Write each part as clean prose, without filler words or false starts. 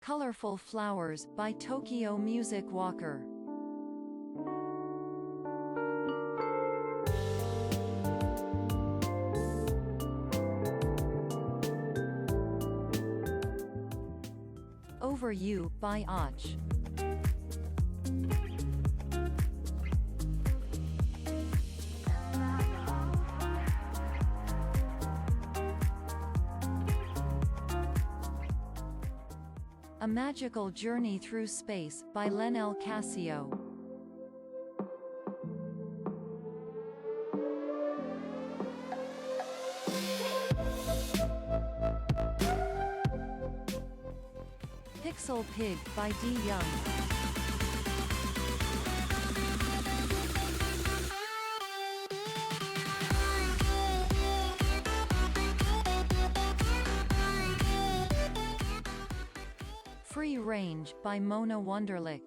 Colorful Flowers by Tokyo Music Walker. Over You by Och. A Magical Journey Through Space by Lenel Casio. Pixel Pig by D. Young. Free Range by Mona Wunderlich.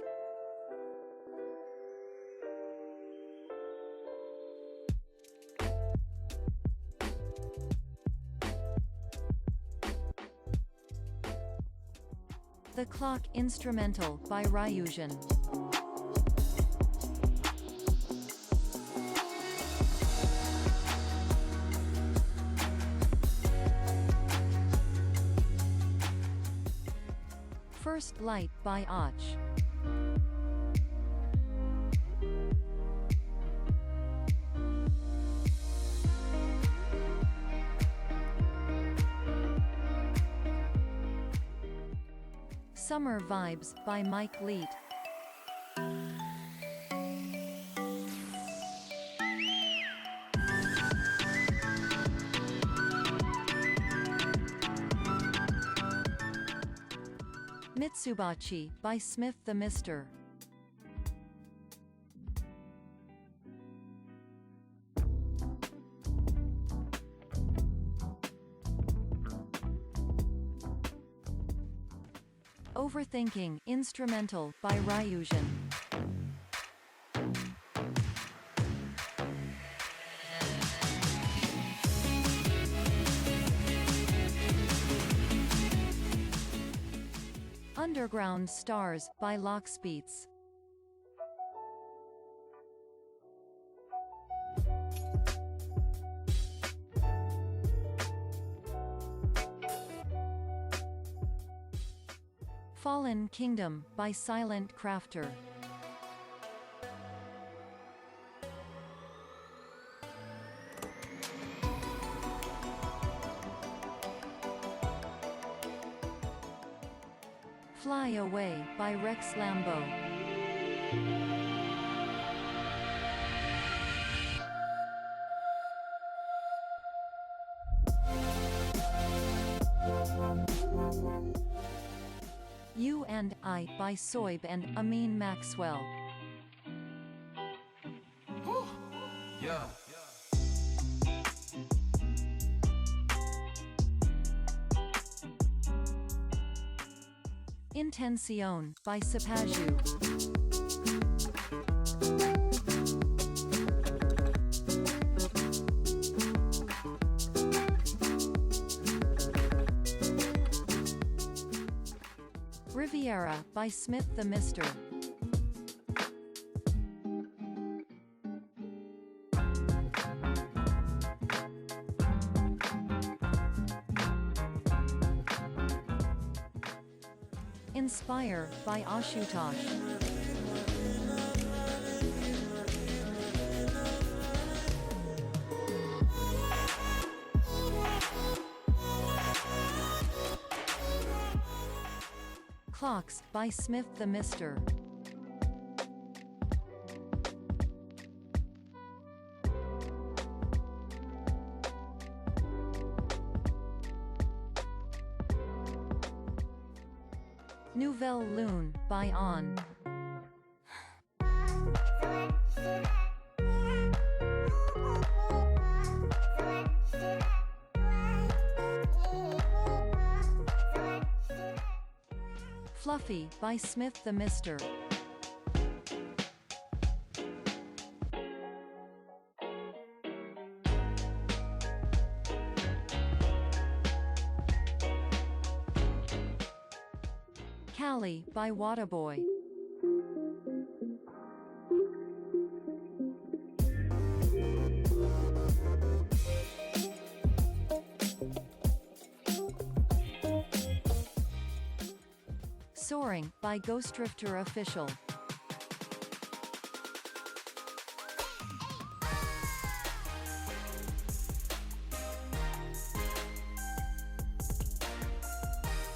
The Clock Instrumental by Ryujin. First Light by Och. Summer Vibes by Mike Leet. Mitsubachi by Smith the Mister. Overthinking Instrumental by Ryujin. Underground Stars by Lockspeets. Fallen Kingdom by Silent Crafter. Fly Away by Rex Lambeau. You and I by Soib and Amin Maxwell. Yeah. Intención by Sapaju. Riviera by Smith the Mister. Inspire by Ashutosh. Clocks by Smith the Mister. Nouvelle Lune by On. Fluffy by Smith the Mister. Cali by Waterboy. Soaring by Ghostdrifter Official.